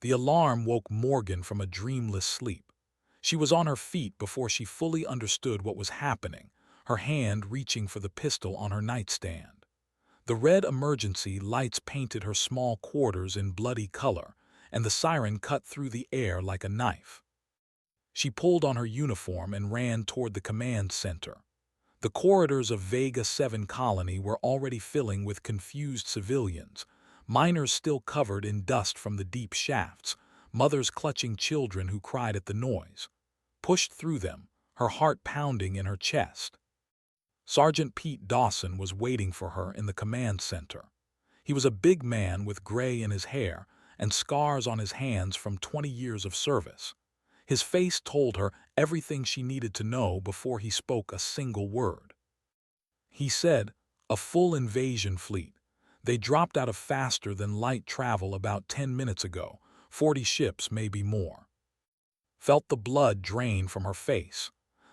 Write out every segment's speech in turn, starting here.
The alarm woke Morgan from a dreamless sleep. She was on her feet before she fully understood what was happening, her hand reaching for the pistol on her nightstand. The red emergency lights painted her small quarters in bloody color, and the siren cut through the air like a knife. She pulled on her uniform and ran toward the command center. The corridors of Vega 7 Colony were already filling with confused civilians, miners still covered in dust from the deep shafts, mothers clutching children who cried at the noise. Pushed through them, her heart pounding in her chest. Sergeant Pete Dawson was waiting for her in the command center. He was a big man with gray in his hair and scars on his hands from 20 years of service. His face told her everything she needed to know before he spoke a single word. He said, "A full invasion fleet. They dropped out of faster-than-light travel about 10 minutes ago, 40 ships, maybe more." Felt the blood drain from her face.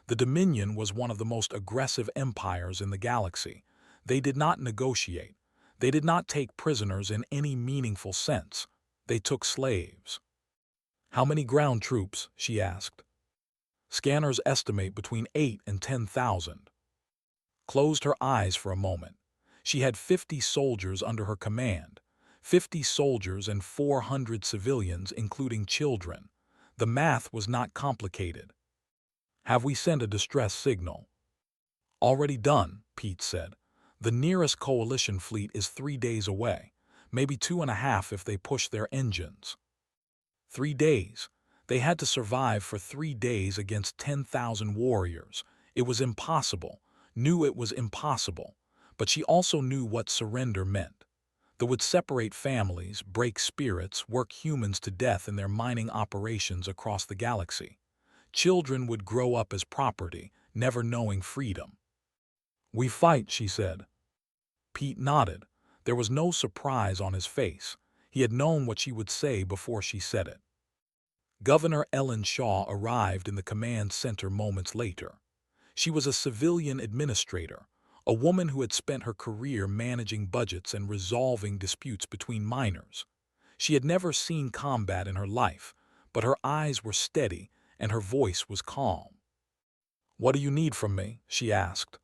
The Dominion was one of the most aggressive empires in the galaxy. They did not negotiate. They did not take prisoners in any meaningful sense. They took slaves. "How many ground troops?" she asked. "Scanners estimate between 8 and 10,000. Closed her eyes for a moment. She had 50 soldiers under her command. 50 soldiers and 400 civilians, including children. The math was not complicated. "Have we sent a distress signal?" "Already done," Pete said. "The nearest coalition fleet is 3 days away, maybe 2.5 if they push their engines." 3 days. They had to survive for 3 days against 10,000 warriors. It was impossible, knew it was impossible, but she also knew what surrender meant. That would separate families, break spirits, work humans to death in their mining operations across the galaxy. Children would grow up as property, never knowing freedom. "We fight," she said. Pete nodded. There was no surprise on his face. He had known what she would say before she said it. Governor Ellen Shaw arrived in the command center moments later. She was a civilian administrator, a woman who had spent her career managing budgets and resolving disputes between miners. She had never seen combat in her life, but her eyes were steady and her voice was calm. "What do you need from me?" she asked.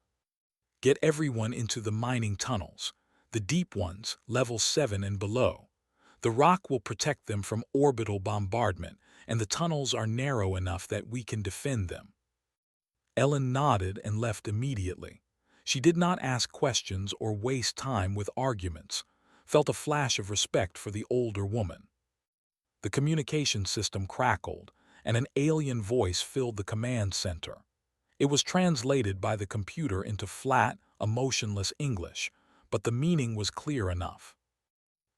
"Get everyone into the mining tunnels, the deep ones, level 7 and below. The rock will protect them from orbital bombardment, and the tunnels are narrow enough that we can defend them." Ellen nodded and left immediately. She did not ask questions or waste time with arguments, felt a flash of respect for the older woman. The communication system crackled, and an alien voice filled the command center. It was translated by the computer into flat, emotionless English, but the meaning was clear enough.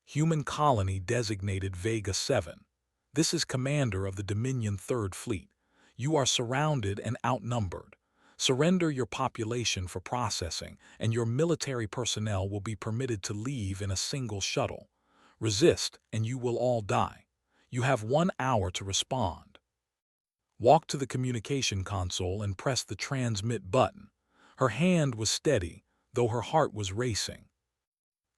"Human colony designated Vega 7. This is commander of the Dominion 3rd Fleet. You are surrounded and outnumbered. Surrender your population for processing, and your military personnel will be permitted to leave in a single shuttle. Resist, and you will all die. You have 1 hour to respond." Walk to the communication console and press the transmit button. Her hand was steady, though her heart was racing.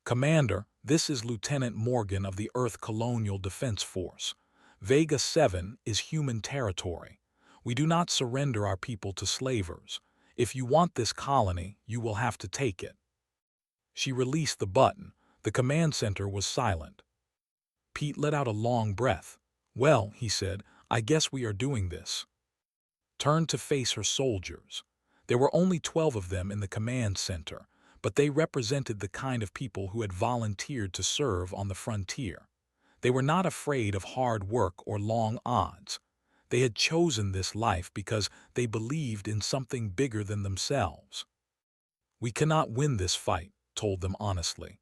"Commander, this is Lieutenant Morgan of the Earth Colonial Defense Force. Vega 7 is human territory. We do not surrender our people to slavers. If you want this colony, you will have to take it." She released the button. The command center was silent. Pete let out a long breath. "Well," he said, "I guess we are doing this." Turned to face her soldiers. There were only 12 of them in the command center, but they represented the kind of people who had volunteered to serve on the frontier. They were not afraid of hard work or long odds. They had chosen this life because they believed in something bigger than themselves. "We cannot win this fight," told them honestly.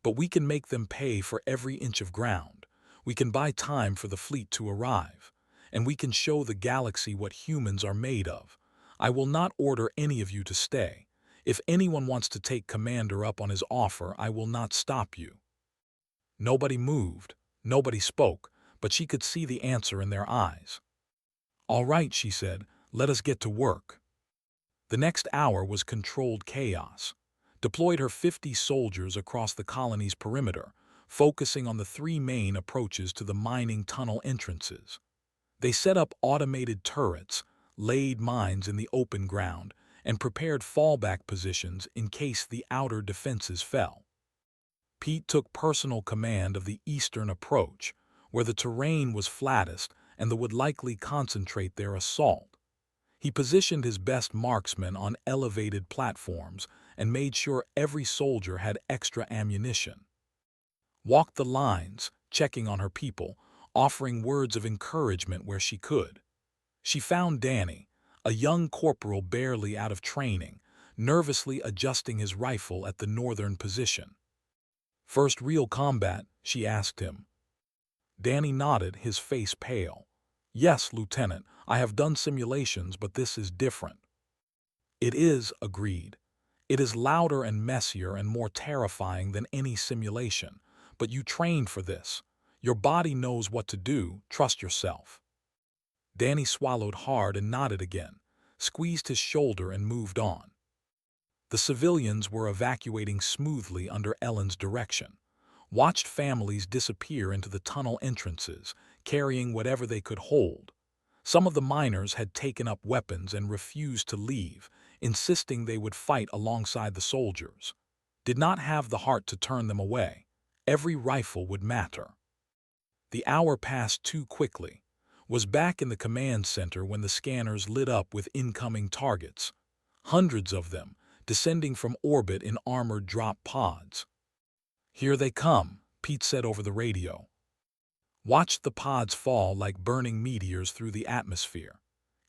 "But we can make them pay for every inch of ground. We can buy time for the fleet to arrive. And we can show the galaxy what humans are made of. I will not order any of you to stay. If anyone wants to take Commander up on his offer, I will not stop you." Nobody moved, nobody spoke, but she could see the answer in their eyes. "All right," she said, "let us get to work." The next hour was controlled chaos. Deployed her 50 soldiers across the colony's perimeter, focusing on the three main approaches to the mining tunnel entrances. They set up automated turrets, laid mines in the open ground, and prepared fallback positions in case the outer defenses fell. Pete took personal command of the eastern approach, where the terrain was flattest and would likely concentrate their assault. He positioned his best marksmen on elevated platforms and made sure every soldier had extra ammunition. Walked the lines, checking on her people, offering words of encouragement where she could. She found Danny, a young corporal barely out of training, nervously adjusting his rifle at the northern position. "First real combat?" she asked him. Danny nodded, his face pale. "Yes, Lieutenant, I have done simulations, but this is different." "It is," agreed. "It is louder and messier and more terrifying than any simulation, but you trained for this. Your body knows what to do, trust yourself." Danny swallowed hard and nodded again, squeezed his shoulder and moved on. The civilians were evacuating smoothly under Ellen's direction, watched families disappear into the tunnel entrances, carrying whatever they could hold. Some of the miners had taken up weapons and refused to leave, insisting they would fight alongside the soldiers. Did not have the heart to turn them away. Every rifle would matter. The hour passed too quickly. Was back in the command center when the scanners lit up with incoming targets. Hundreds of them, descending from orbit in armored drop pods. "Here they come," Pete said over the radio. Watched the pods fall like burning meteors through the atmosphere.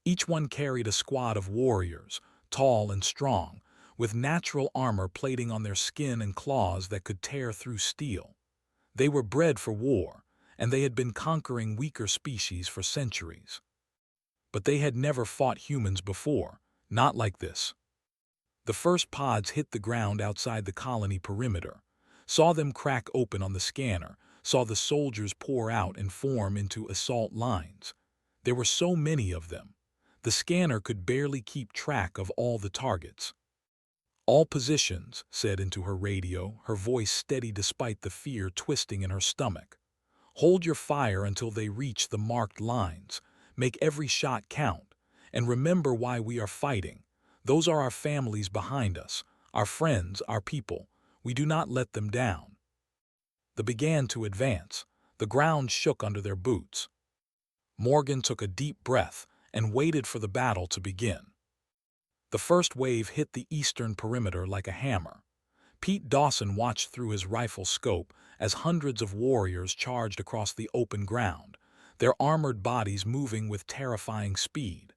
Each one carried a squad of warriors, tall and strong, with natural armor plating on their skin and claws that could tear through steel. They were bred for war, and they had been conquering weaker species for centuries. But they had never fought humans before, not like this. The first pods hit the ground outside the colony perimeter, saw them crack open on the scanner, saw the soldiers pour out and form into assault lines. There were so many of them. The scanner could barely keep track of all the targets. "All positions," said into her radio, her voice steady despite the fear twisting in her stomach. "Hold your fire until they reach the marked lines. Make every shot count. And remember why we are fighting. Those are our families behind us, our friends, our people. We do not let them down." They began to advance. The ground shook under their boots. Morgan took a deep breath and waited for the battle to begin. The first wave hit the eastern perimeter like a hammer. Pete Dawson watched through his rifle scope as hundreds of warriors charged across the open ground, their armored bodies moving with terrifying speed.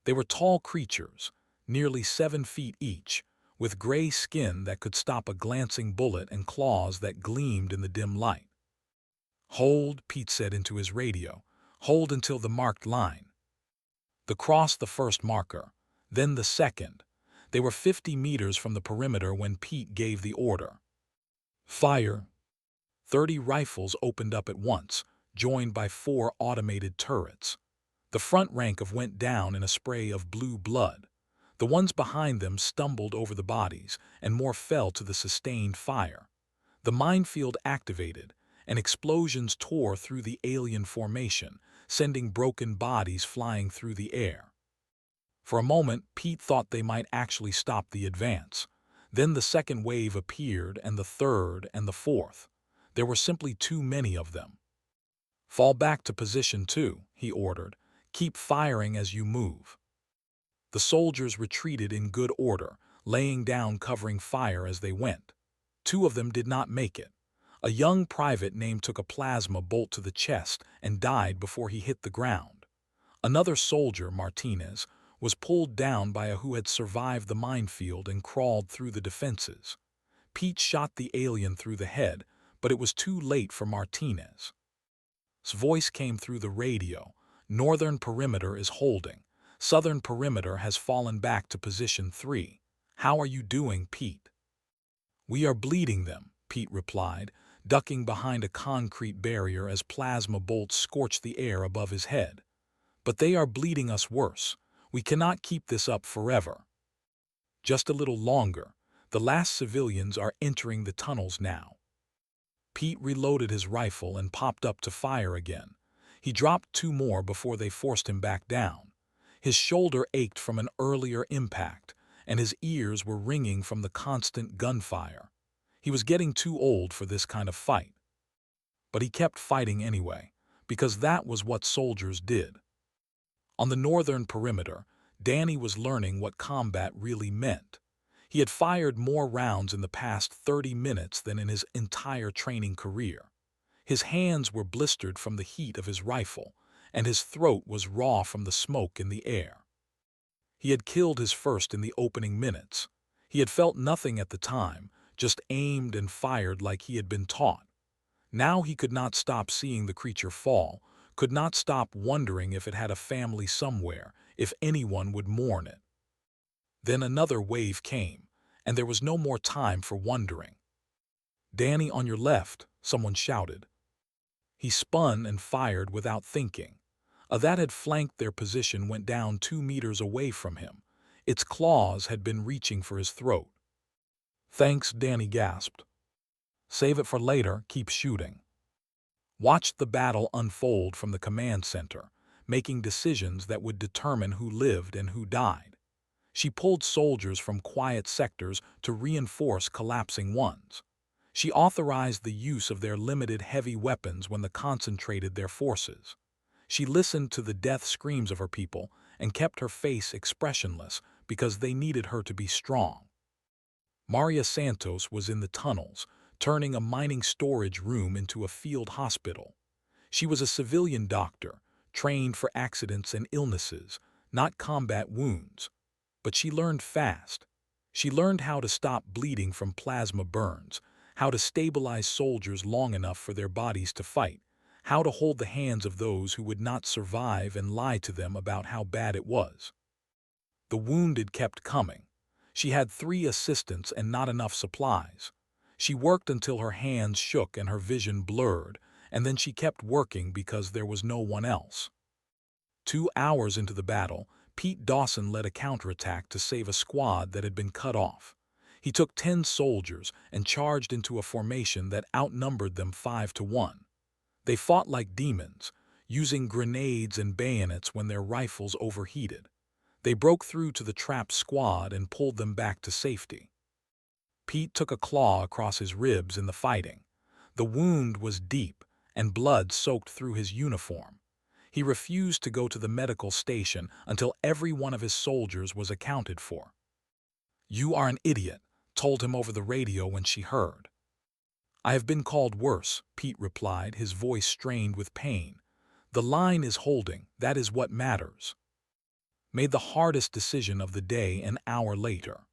They were tall creatures, nearly 7 feet each, with gray skin that could stop a glancing bullet and claws that gleamed in the dim light. "Hold," Pete said into his radio. "Hold until the marked line." They crossed the first marker, then the second. They were 50 meters from the perimeter when Pete gave the order. "Fire!" 30 rifles opened up at once, joined by 4 automated turrets. The front rank went down in a spray of blue blood. The ones behind them stumbled over the bodies, and more fell to the sustained fire. The minefield activated, and explosions tore through the alien formation, sending broken bodies flying through the air. For a moment, Pete thought they might actually stop the advance. Then the second wave appeared, and the third, and the fourth. There were simply too many of them. "Fall back to position 2, he ordered. "Keep firing as you move." The soldiers retreated in good order, laying down covering fire as they went. 2 of them did not make it. A young private took a plasma bolt to the chest and died before he hit the ground. Another soldier, Martinez, was pulled down by a who had survived the minefield and crawled through the defenses. Pete shot the alien through the head, but it was too late for Martinez. His voice came through the radio. "Northern perimeter is holding. Southern perimeter has fallen back to position 3. How are you doing, Pete?" "We are bleeding them," Pete replied, ducking behind a concrete barrier as plasma bolts scorched the air above his head. "But they are bleeding us worse. We cannot keep this up forever." "Just a little longer. The last civilians are entering the tunnels now." Pete reloaded his rifle and popped up to fire again. He dropped 2 more before they forced him back down. His shoulder ached from an earlier impact, and his ears were ringing from the constant gunfire. He was getting too old for this kind of fight. But he kept fighting anyway, because that was what soldiers did. On the northern perimeter, Danny was learning what combat really meant. He had fired more rounds in the past 30 minutes than in his entire training career. His hands were blistered from the heat of his rifle, and his throat was raw from the smoke in the air. He had killed his first in the opening minutes. He had felt nothing at the time, just aimed and fired like he had been taught. Now he could not stop seeing the creature fall, could not stop wondering if it had a family somewhere, if anyone would mourn it. Then another wave came, and there was no more time for wondering. "Danny, on your left," someone shouted. He spun and fired without thinking. A that had flanked their position went down 2 meters away from him. Its claws had been reaching for his throat. "Thanks," Danny gasped. "Save it for later, keep shooting." Watched the battle unfold from the command center, making decisions that would determine who lived and who died. She pulled soldiers from quiet sectors to reinforce collapsing ones. She authorized the use of their limited heavy weapons when they concentrated their forces. She listened to the death screams of her people and kept her face expressionless because they needed her to be strong. Maria Santos was in the tunnels, turning a mining storage room into a field hospital. She was a civilian doctor, trained for accidents and illnesses, not combat wounds. But she learned fast. She learned how to stop bleeding from plasma burns, how to stabilize soldiers long enough for their bodies to fight, how to hold the hands of those who would not survive and lie to them about how bad it was. The wounded kept coming. She had 3 assistants and not enough supplies. She worked until her hands shook and her vision blurred, and then she kept working because there was no one else. 2 hours into the battle, Pete Dawson led a counterattack to save a squad that had been cut off. He took 10 soldiers and charged into a formation that outnumbered them 5 to 1. They fought like demons, using grenades and bayonets when their rifles overheated. They broke through to the trapped squad and pulled them back to safety. Pete took a claw across his ribs in the fighting. The wound was deep, and blood soaked through his uniform. He refused to go to the medical station until every one of his soldiers was accounted for. "You are an idiot," told him over the radio when she heard. "I have been called worse," Pete replied, his voice strained with pain. "The line is holding, that is what matters." Made the hardest decision of the day an hour later.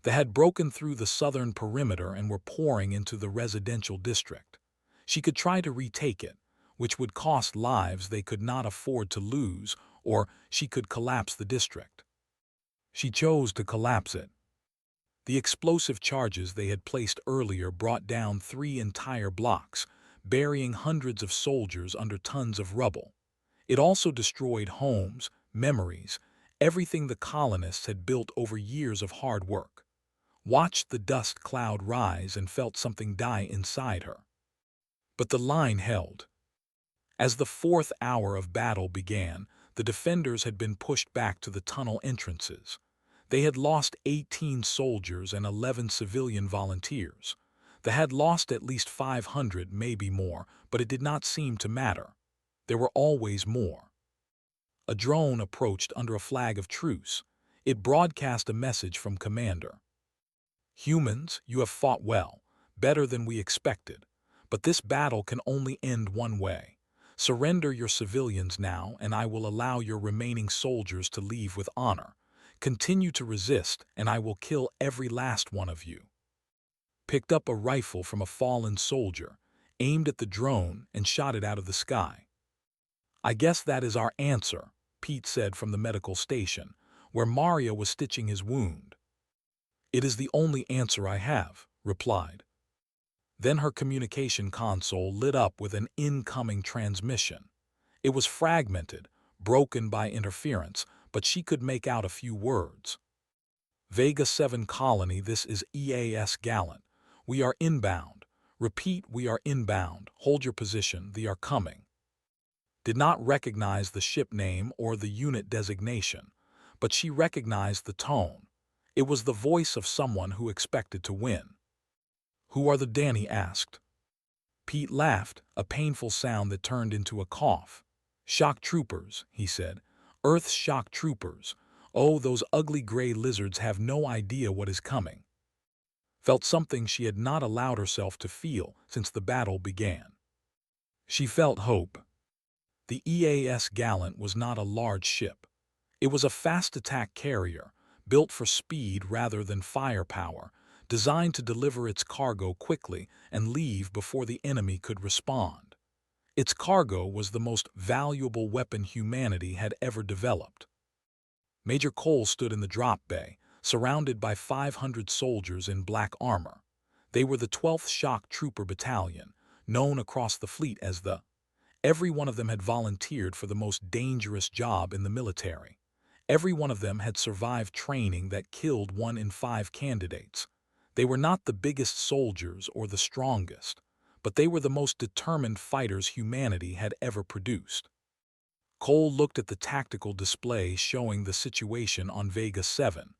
They had broken through the southern perimeter and were pouring into the residential district. She could try to retake it, which would cost lives they could not afford to lose, or she could collapse the district. She chose to collapse it. The explosive charges they had placed earlier brought down 3 entire blocks, burying hundreds of soldiers under tons of rubble. It also destroyed homes, memories, everything the colonists had built over years of hard work. Watched the dust cloud rise and felt something die inside her. But the line held. As the 4th hour of battle began, the defenders had been pushed back to the tunnel entrances. They had lost 18 soldiers and 11 civilian volunteers. They had lost at least 500, maybe more, but it did not seem to matter. There were always more. A drone approached under a flag of truce. It broadcast a message from Commander. "Humans, you have fought well, better than we expected. But this battle can only end one way. Surrender your civilians now, and I will allow your remaining soldiers to leave with honor. Continue to resist, and I will kill every last one of you." Picked up a rifle from a fallen soldier, aimed at the drone, and shot it out of the sky. "I guess that is our answer," Pete said from the medical station, where Maria was stitching his wound. "It is the only answer I have," replied. Then her communication console lit up with an incoming transmission. It was fragmented, broken by interference, but she could make out a few words. "Vega 7 Colony, this is EAS Gallant. We are inbound. Repeat, we are inbound. Hold your position, they are coming. Did not recognize the ship name or the unit designation, but she recognized the tone. It was the voice of someone who expected to win. Who are the Danny asked. Pete laughed, a painful sound that turned into a cough. Shock troopers, he said. Earth's shock troopers. Oh, those ugly gray lizards have no idea what is coming. Felt something she had not allowed herself to feel since the battle began. She felt hope. The EAS Gallant was not a large ship. It was a fast attack carrier, built for speed rather than firepower, designed to deliver its cargo quickly and leave before the enemy could respond. Its cargo was the most valuable weapon humanity had ever developed. Major Cole stood in the drop bay, surrounded by 500 soldiers in black armor. They were the 12th Shock Trooper Battalion, known across the fleet as the. Every one of them had volunteered for the most dangerous job in the military. Every one of them had survived training that killed 1 in 5 candidates. They were not the biggest soldiers or the strongest, but they were the most determined fighters humanity had ever produced. Cole looked at the tactical display showing the situation on Vega 7.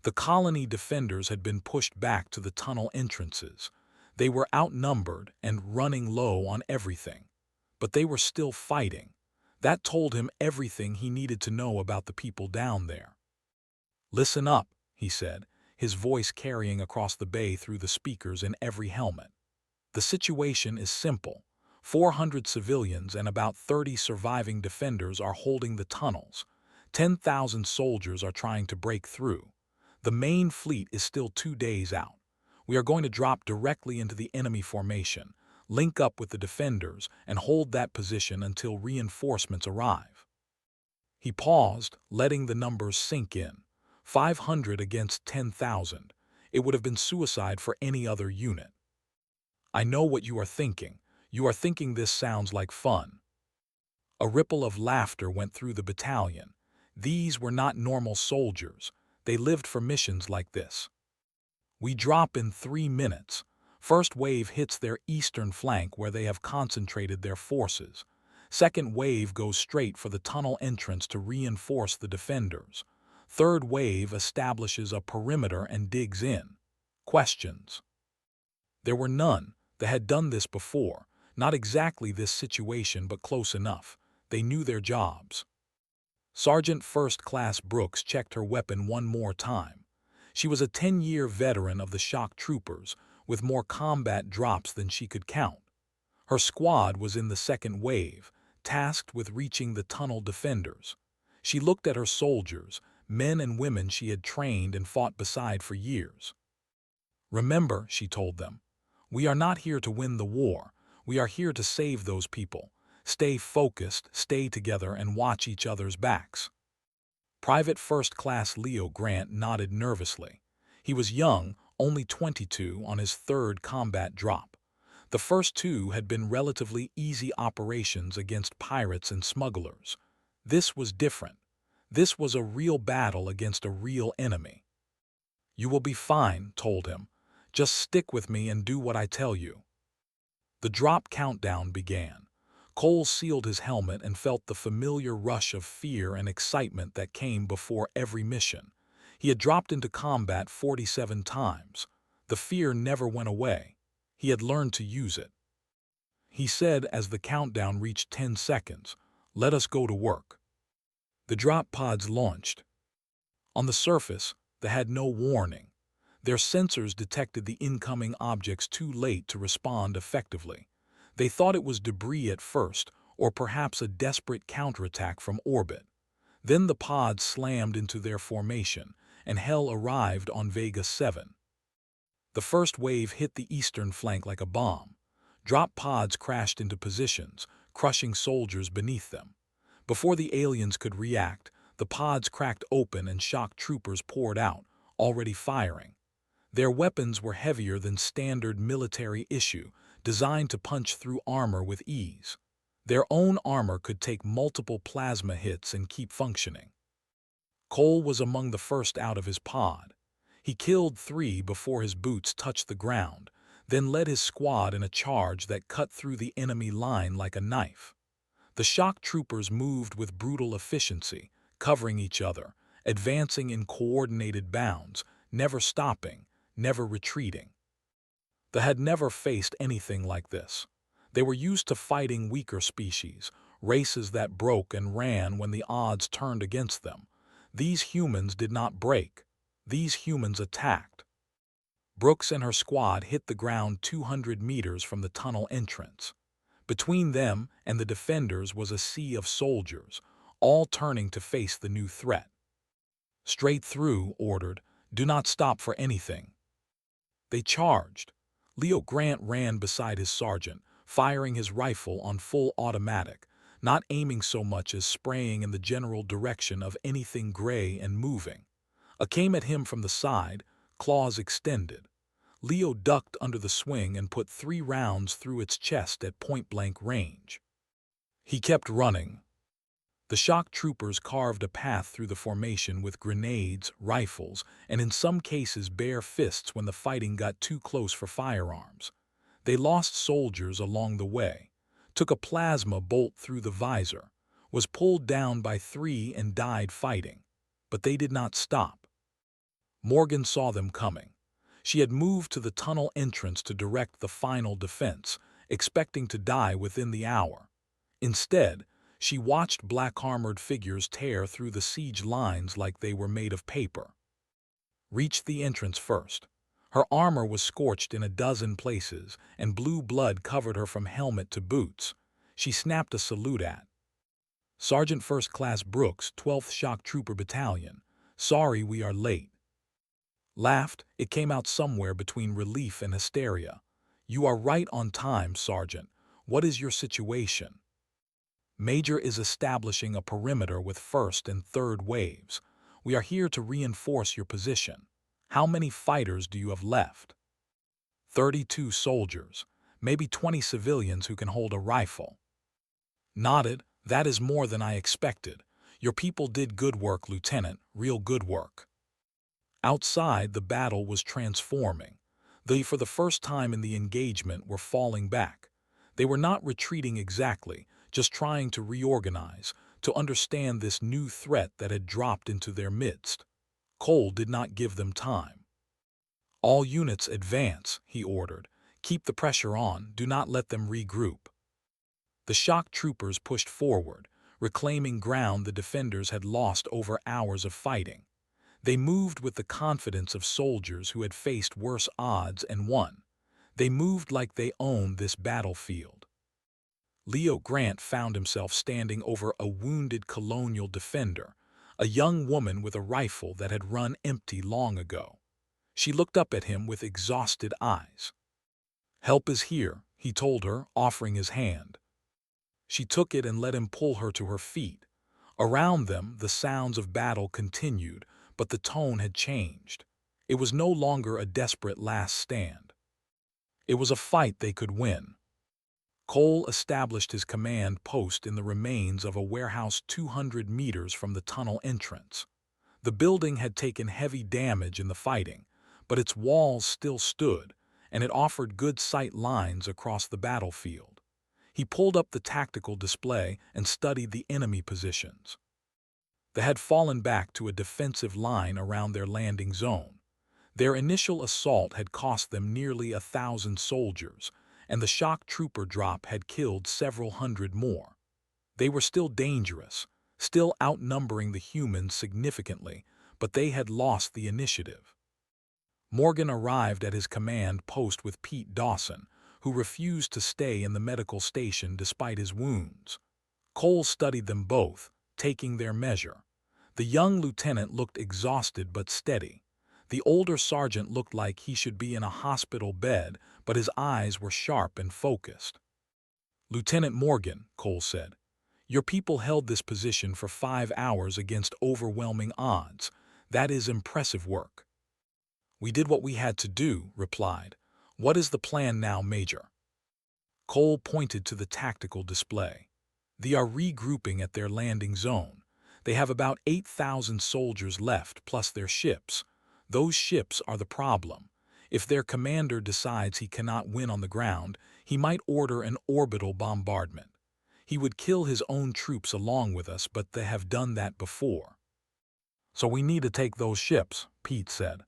The colony defenders had been pushed back to the tunnel entrances. They were outnumbered and running low on everything. But they were still fighting. That told him everything he needed to know about the people down there. Listen up, he said, his voice carrying across the bay through the speakers in every helmet. The situation is simple. 400 civilians and about 30 surviving defenders are holding the tunnels. 10,000 soldiers are trying to break through. The main fleet is still 2 days out. We are going to drop directly into the enemy formation, link up with the defenders, and hold that position until reinforcements arrive. He paused, letting the numbers sink in. 500 against 10,000. It would have been suicide for any other unit. I know what you are thinking. You are thinking this sounds like fun. A ripple of laughter went through the battalion. These were not normal soldiers. They lived for missions like this. We drop in 3 minutes. First wave hits their eastern flank where they have concentrated their forces. Second wave goes straight for the tunnel entrance to reinforce the defenders. Third wave establishes a perimeter and digs in. Questions? There were none. They had done this before. Not exactly this situation, but close enough. They knew their jobs. Sergeant First Class Brooks checked her weapon one more time. She was a 10-year veteran of the shock troopers, with more combat drops than she could count. Her squad was in the second wave, tasked with reaching the tunnel defenders. She looked at her soldiers, men and women she had trained and fought beside for years. Remember, she told them, we are not here to win the war. We are here to save those people. Stay focused, stay together, and watch each other's backs. Private First Class Leo Grant nodded nervously. He was young, only 22, on his 3rd combat drop. The first 2 had been relatively easy operations against pirates and smugglers. This was different. This was a real battle against a real enemy. You will be fine, told him. Just stick with me and do what I tell you. The drop countdown began. Cole sealed his helmet and felt the familiar rush of fear and excitement that came before every mission. He had dropped into combat 47 times. The fear never went away. He had learned to use it. He said as the countdown reached 10 seconds, "Let us go to work." The drop pods launched. On the surface, they had no warning. Their sensors detected the incoming objects too late to respond effectively. They thought it was debris at first, or perhaps a desperate counterattack from orbit. Then the pods slammed into their formation, and hell arrived on Vega 7. The first wave hit the eastern flank like a bomb. Drop pods crashed into positions, crushing soldiers beneath them. Before the aliens could react, the pods cracked open and shock troopers poured out, already firing. Their weapons were heavier than standard military issue, designed to punch through armor with ease. Their own armor could take multiple plasma hits and keep functioning. Cole was among the first out of his pod. He killed 3 before his boots touched the ground, then led his squad in a charge that cut through the enemy line like a knife. The shock troopers moved with brutal efficiency, covering each other, advancing in coordinated bounds, never stopping, never retreating. They had never faced anything like this. They were used to fighting weaker species, races that broke and ran when the odds turned against them. These humans did not break. These humans attacked. Brooks and her squad hit the ground 200 meters from the tunnel entrance. Between them and the defenders was a sea of soldiers, all turning to face the new threat. "Straight through," ordered. "Do not stop for anything." They charged. Leo Grant ran beside his sergeant, firing his rifle on full automatic, not aiming so much as spraying in the general direction of anything gray and moving. A came at him from the side, claws extended. Leo ducked under the swing and put 3 rounds through its chest at point-blank range. He kept running. The shock troopers carved a path through the formation with grenades, rifles, and in some cases bare fists when the fighting got too close for firearms. They lost soldiers along the way, took a plasma bolt through the visor, was pulled down by 3 and died fighting. But they did not stop. Morgan saw them coming. She had moved to the tunnel entrance to direct the final defense, expecting to die within the hour. Instead, she watched black-armored figures tear through the siege lines like they were made of paper. Reached the entrance first. Her armor was scorched in a dozen places, and blue blood covered her from helmet to boots. She snapped a salute at Sergeant First Class Brooks, 12th Shock Trooper Battalion. "Sorry we are late." Laughed, it came out somewhere between relief and hysteria. "You are right on time, Sergeant. What is your situation?" "Major is establishing a perimeter with first and third waves. We are here to reinforce your position. How many fighters do you have left?" 32 soldiers, maybe 20 civilians who can hold a rifle." Nodded. "That is more than I expected. Your people did good work, Lieutenant, real good work." Outside, the battle was transforming. They, for the first time in the engagement, were falling back. They were not retreating exactly, just trying to reorganize, to understand this new threat that had dropped into their midst. Cole did not give them time. "All units advance," he ordered. "Keep the pressure on, do not let them regroup." The shock troopers pushed forward, reclaiming ground the defenders had lost over hours of fighting. They moved with the confidence of soldiers who had faced worse odds and won. They moved like they owned this battlefield. Leo Grant found himself standing over a wounded colonial defender, a young woman with a rifle that had run empty long ago. She looked up at him with exhausted eyes. "Help is here," he told her, offering his hand. She took it and let him pull her to her feet. Around them, the sounds of battle continued, but the tone had changed. It was no longer a desperate last stand. It was a fight they could win. Cole established his command post in the remains of a warehouse 200 meters from the tunnel entrance. The building had taken heavy damage in the fighting, but its walls still stood, and it offered good sight lines across the battlefield. He pulled up the tactical display and studied the enemy positions. They had fallen back to a defensive line around their landing zone. Their initial assault had cost them nearly 1,000 soldiers, and the shock trooper drop had killed several hundred more. They were still dangerous, still outnumbering the humans significantly, but they had lost the initiative. Morgan arrived at his command post with Pete Dawson, who refused to stay in the medical station despite his wounds. Cole studied them both, taking their measure. The young lieutenant looked exhausted but steady. The older sergeant looked like he should be in a hospital bed, but his eyes were sharp and focused. "Lieutenant Morgan," Cole said, "your people held this position for 5 hours against overwhelming odds. That is impressive work." "We did what we had to do," replied. "What is the plan now, Major?" Cole pointed to the tactical display. "They are regrouping at their landing zone. They have about 8,000 soldiers left, plus their ships. Those ships are the problem. If their commander decides he cannot win on the ground, he might order an orbital bombardment. He would kill his own troops along with us, but they have done that before. So we need to take those ships, Pete said.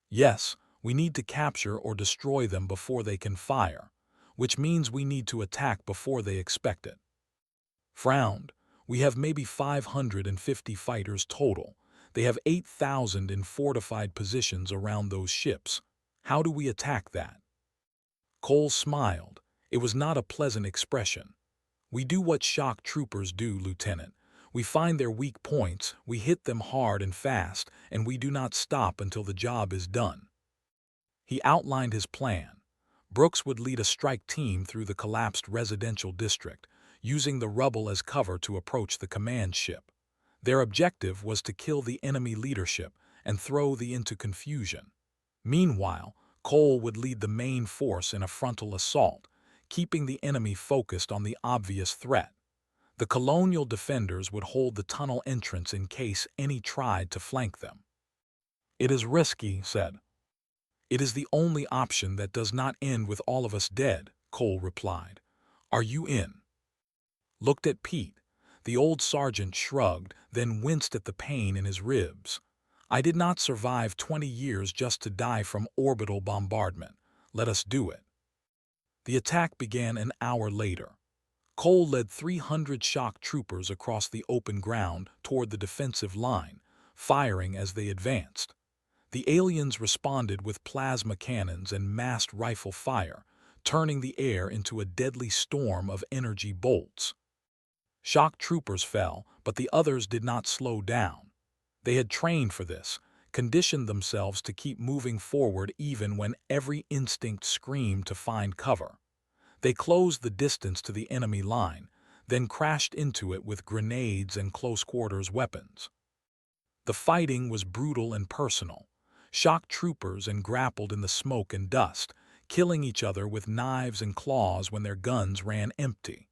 Yes, we need to capture or destroy them before they can fire, which means we need to attack before they expect it. Frowned. We have maybe 550 fighters total. They have 8,000 in fortified positions around those ships. How do we attack that? Cole smiled. It was not a pleasant expression. We do what shock troopers do, Lieutenant. We find their weak points, we hit them hard and fast, and we do not stop until the job is done. He outlined his plan. Brooks would lead a strike team through the collapsed residential district, using the rubble as cover to approach the command ship. Their objective was to kill the enemy leadership and throw the into confusion. Meanwhile, Cole would lead the main force in a frontal assault, keeping the enemy focused on the obvious threat. The colonial defenders would hold the tunnel entrance in case any tried to flank them. It is risky, said. It is the only option that does not end with all of us dead, Cole replied. Are you in? Looked at Pete. The old sergeant shrugged, then winced at the pain in his ribs. I did not survive 20 years just to die from orbital bombardment. Let us do it. The attack began an hour later. Cole led 300 shock troopers across the open ground toward the defensive line, firing as they advanced. The aliens responded with plasma cannons and massed rifle fire, turning the air into a deadly storm of energy bolts. Shock troopers fell, but the others did not slow down. They had trained for this, conditioned themselves to keep moving forward even when every instinct screamed to find cover. They closed the distance to the enemy line, then crashed into it with grenades and close-quarters weapons. The fighting was brutal and personal. Shock troopers grappled in the smoke and dust, killing each other with knives and claws when their guns ran empty.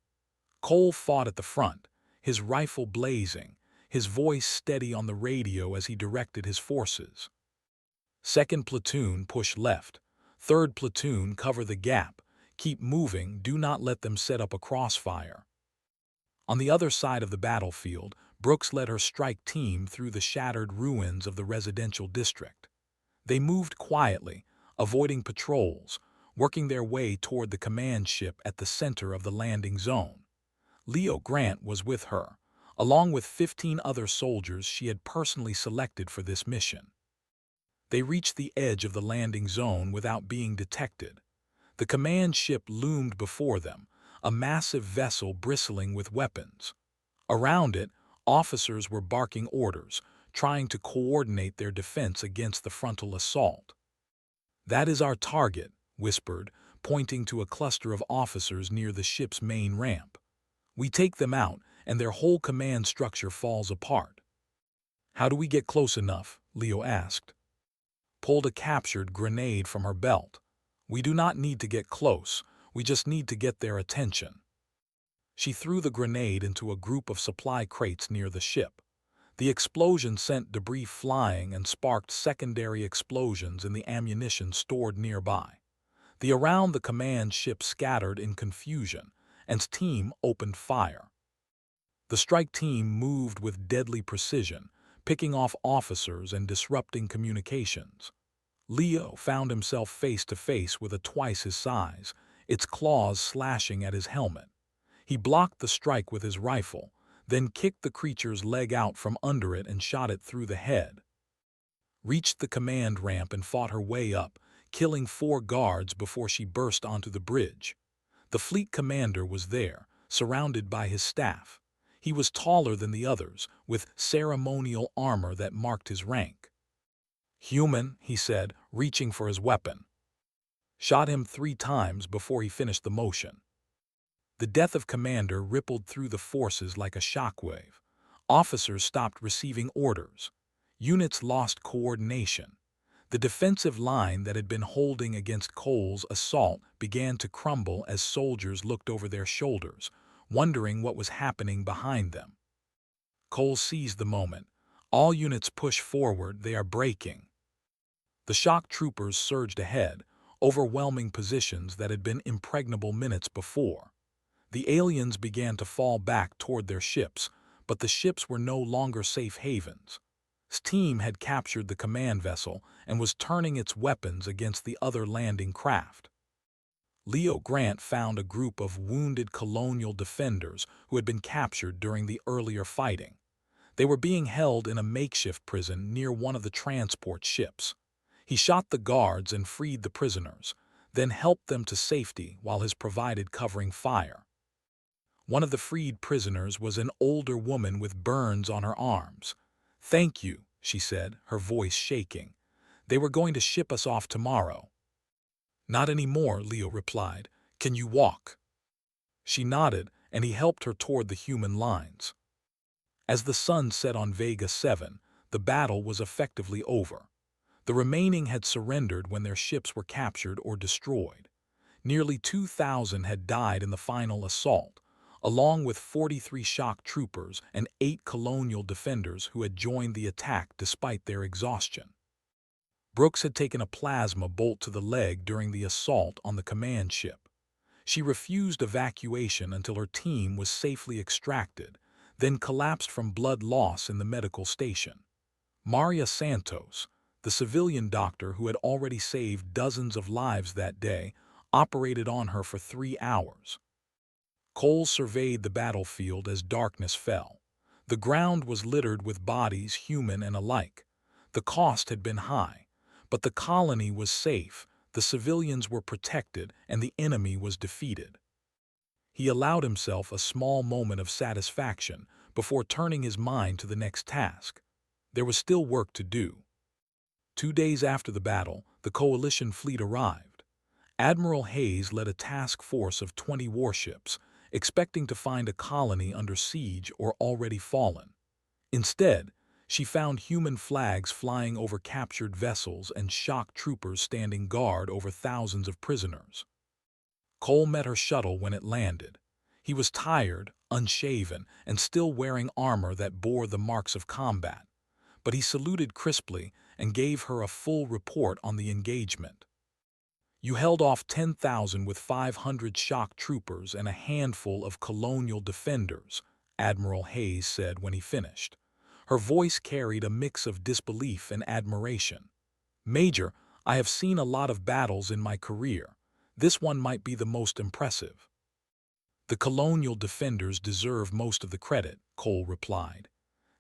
Cole fought at the front, his rifle blazing, his voice steady on the radio as he directed his forces. Second platoon, push left. Third platoon, cover the gap. Keep moving, do not let them set up a crossfire. On the other side of the battlefield, Brooks led her strike team through the shattered ruins of the residential district. They moved quietly, avoiding patrols, working their way toward the command ship at the center of the landing zone. Leo Grant was with her, along with 15 other soldiers she had personally selected for this mission. They reached the edge of the landing zone without being detected. The command ship loomed before them, a massive vessel bristling with weapons. Around it, officers were barking orders, trying to coordinate their defense against the frontal assault. That is our target, whispered, pointing to a cluster of officers near the ship's main ramp. We take them out, and their whole command structure falls apart. How do we get close enough? Leo asked. Pulled a captured grenade from her belt. We do not need to get close, we just need to get their attention. She threw the grenade into a group of supply crates near the ship. The explosion sent debris flying and sparked secondary explosions in the ammunition stored nearby. The around the command ship scattered in confusion, and team opened fire. The strike team moved with deadly precision, picking off officers and disrupting communications. Leo found himself face to face with a twice his size, its claws slashing at his helmet. He blocked the strike with his rifle, then kicked the creature's leg out from under it and shot it through the head. Reached the command ramp and fought her way up, killing 4 guards before she burst onto the bridge. The fleet commander was there, surrounded by his staff. He was taller than the others, with ceremonial armor that marked his rank. Human, he said, reaching for his weapon. Shot him 3 times before he finished the motion. The death of Commander rippled through the forces like a shockwave. Officers stopped receiving orders. Units lost coordination. The defensive line that had been holding against Cole's assault began to crumble as soldiers looked over their shoulders, wondering what was happening behind them. Cole seized the moment. All units push forward, they are breaking. The shock troopers surged ahead, overwhelming positions that had been impregnable minutes before. The aliens began to fall back toward their ships, but the ships were no longer safe havens. His team had captured the command vessel and was turning its weapons against the other landing craft. Leo Grant found a group of wounded colonial defenders who had been captured during the earlier fighting. They were being held in a makeshift prison near one of the transport ships. He shot the guards and freed the prisoners, then helped them to safety while his provided covering fire. One of the freed prisoners was an older woman with burns on her arms. "Thank you," she said, her voice shaking. "They were going to ship us off tomorrow." "Not anymore," Leo replied. "Can you walk?" She nodded, and he helped her toward the human lines. As the sun set on Vega 7, the battle was effectively over. The remaining had surrendered when their ships were captured or destroyed. Nearly 2,000 had died in the final assault, along with 43 shock troopers and 8 colonial defenders who had joined the attack despite their exhaustion. Brooks had taken a plasma bolt to the leg during the assault on the command ship. She refused evacuation until her team was safely extracted, then collapsed from blood loss in the medical station. Maria Santos, the civilian doctor who had already saved dozens of lives that day, operated on her for 3 hours. Cole surveyed the battlefield as darkness fell. The ground was littered with bodies, human and alike. The cost had been high, but the colony was safe, the civilians were protected, and the enemy was defeated. He allowed himself a small moment of satisfaction before turning his mind to the next task. There was still work to do. 2 days after the battle, the Coalition fleet arrived. Admiral Hayes led a task force of 20 warships, expecting to find a colony under siege or already fallen. Instead, she found human flags flying over captured vessels and shock troopers standing guard over thousands of prisoners. Cole met her shuttle when it landed. He was tired, unshaven, and still wearing armor that bore the marks of combat, but he saluted crisply and gave her a full report on the engagement. "You held off 10,000 with 500 shock troopers and a handful of colonial defenders," Admiral Hayes said when he finished. Her voice carried a mix of disbelief and admiration. "Major, I have seen a lot of battles in my career. This one might be the most impressive." "The colonial defenders deserve most of the credit," Cole replied.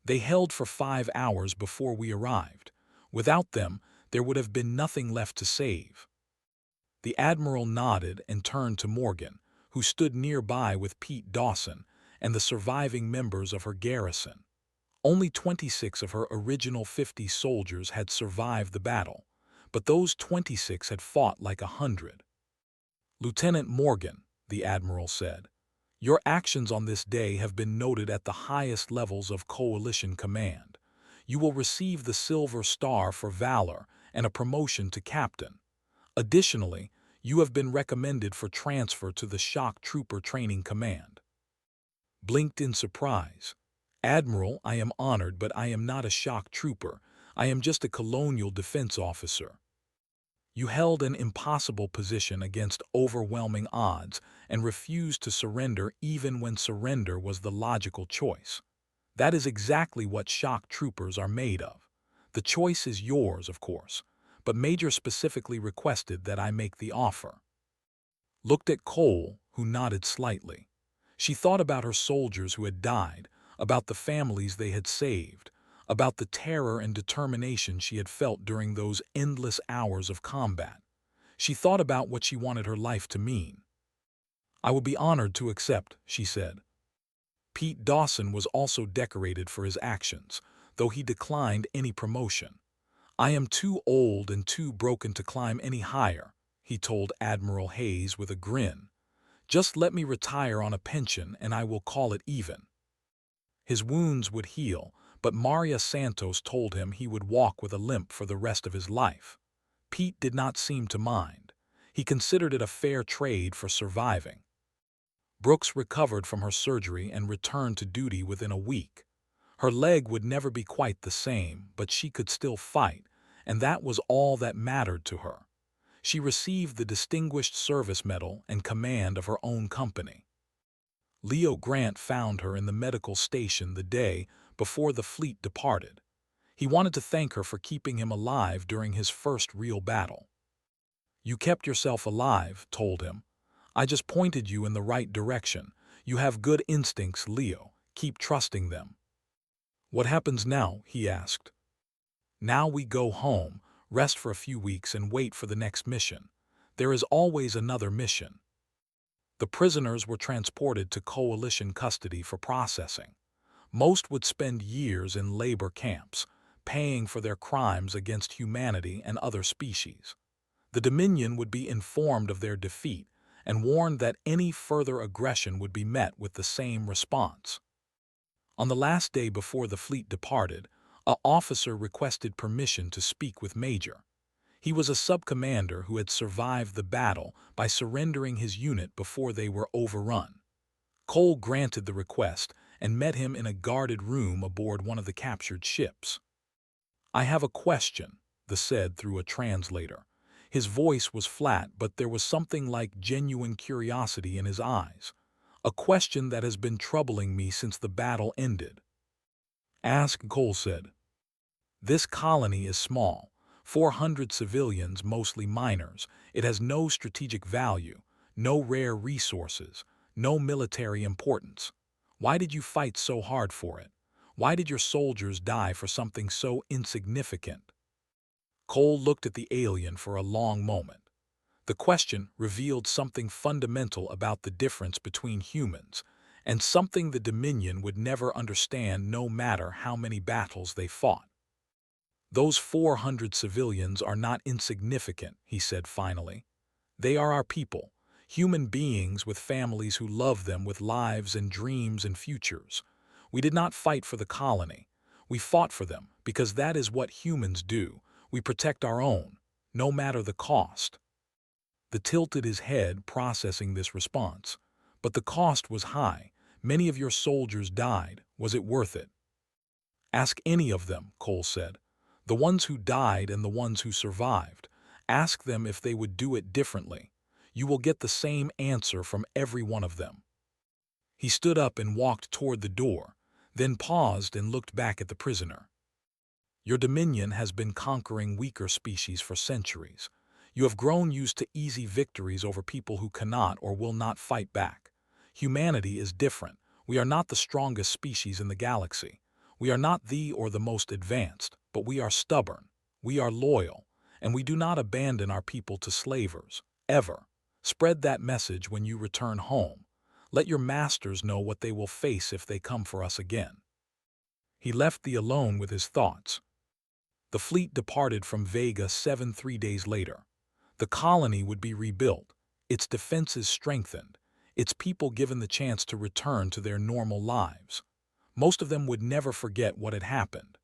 "They held for 5 hours before we arrived. Without them, there would have been nothing left to save." The Admiral nodded and turned to Morgan, who stood nearby with Pete Dawson and the surviving members of her garrison. Only 26 of her original 50 soldiers had survived the battle, but those 26 had fought like 100. "Lieutenant Morgan," the Admiral said, "your actions on this day have been noted at the highest levels of Coalition command. You will receive the Silver Star for valor and a promotion to captain. Additionally, you have been recommended for transfer to the Shock Trooper Training Command." Blinked in surprise. "Admiral, I am honored, but I am not a shock trooper. I am just a colonial defense officer." "You held an impossible position against overwhelming odds and refused to surrender even when surrender was the logical choice. That is exactly what shock troopers are made of. The choice is yours, of course, but Major specifically requested that I make the offer." Looked at Cole, who nodded slightly. She thought about her soldiers who had died, about the families they had saved, about the terror and determination she had felt during those endless hours of combat. She thought about what she wanted her life to mean. "I would be honored to accept," she said. Pete Dawson was also decorated for his actions, though he declined any promotion. "I am too old and too broken to climb any higher," he told Admiral Hayes with a grin. "Just let me retire on a pension and I will call it even." His wounds would heal, but Maria Santos told him he would walk with a limp for the rest of his life. Pete did not seem to mind. He considered it a fair trade for surviving. Brooks recovered from her surgery and returned to duty within a week. Her leg would never be quite the same, but she could still fight, and that was all that mattered to her. She received the Distinguished Service Medal and command of her own company. Leo Grant found her in the medical station the day before the fleet departed. He wanted to thank her for keeping him alive during his first real battle. "You kept yourself alive," told him. "I just pointed you in the right direction. You have good instincts, Leo. Keep trusting them." "What happens now?" he asked. "Now we go home, rest for a few weeks, and wait for the next mission. There is always another mission." The prisoners were transported to coalition custody for processing. Most would spend years in labor camps, paying for their crimes against humanity and other species. The Dominion would be informed of their defeat and warned that any further aggression would be met with the same response. On the last day before the fleet departed, an officer requested permission to speak with Major. He was a sub-commander who had survived the battle by surrendering his unit before they were overrun. Cole granted the request and met him in a guarded room aboard one of the captured ships. "I have a question," the said through a translator. His voice was flat, but there was something like genuine curiosity in his eyes. "A question that has been troubling me since the battle ended." "Ask," Cole said. "This colony is small. 400 civilians, mostly miners. It has no strategic value, no rare resources, no military importance. Why did you fight so hard for it? Why did your soldiers die for something so insignificant?" Cole looked at the alien for a long moment. The question revealed something fundamental about the difference between humans, and something the Dominion would never understand no matter how many battles they fought. "Those 400 civilians are not insignificant," he said finally. "They are our people, human beings with families who love them, with lives and dreams and futures. We did not fight for the colony. We fought for them because that is what humans do. We protect our own, no matter the cost." The tilted his head, processing this response. "But the cost was high. Many of your soldiers died. Was it worth it?" "Ask any of them," Cole said. "The ones who died and the ones who survived. Ask them if they would do it differently. You will get the same answer from every one of them." He stood up and walked toward the door, then paused and looked back at the prisoner. "Your Dominion has been conquering weaker species for centuries. You have grown used to easy victories over people who cannot or will not fight back. Humanity is different. We are not the strongest species in the galaxy. We are not the or the most advanced, but we are stubborn. We are loyal, and we do not abandon our people to slavers, ever. Spread that message when you return home. Let your masters know what they will face if they come for us again." He left the alone with his thoughts. The fleet departed from Vega 3 days later. The colony would be rebuilt, its defenses strengthened, its people given the chance to return to their normal lives. Most of them would never forget what had happened.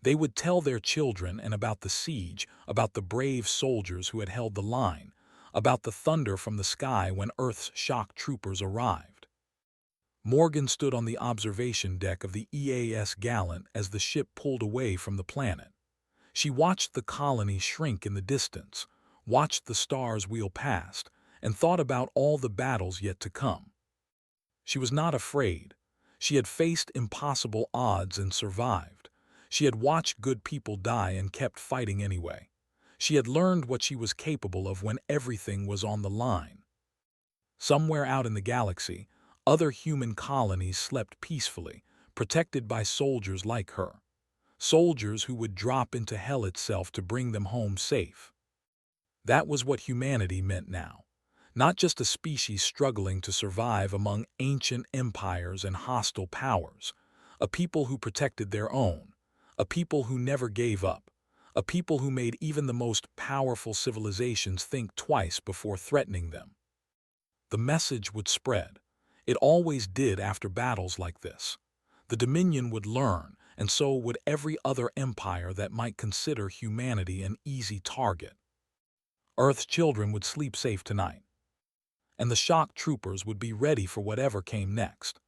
They would tell their children and about the siege, about the brave soldiers who had held the line, about the thunder from the sky when Earth's shock troopers arrived. Morgan stood on the observation deck of the EAS Gallant as the ship pulled away from the planet. She watched the colony shrink in the distance, watched the stars wheel past, and thought about all the battles yet to come. She was not afraid. She had faced impossible odds and survived. She had watched good people die and kept fighting anyway. She had learned what she was capable of when everything was on the line. Somewhere out in the galaxy, other human colonies slept peacefully, protected by soldiers like her. Soldiers who would drop into hell itself to bring them home safe. That was what humanity meant now. Not just a species struggling to survive among ancient empires and hostile powers. A people who protected their own. A people who never gave up. A people who made even the most powerful civilizations think twice before threatening them. The message would spread. It always did after battles like this. The Dominion would learn, and so would every other empire that might consider humanity an easy target. Earth's children would sleep safe tonight, and the shock troopers would be ready for whatever came next.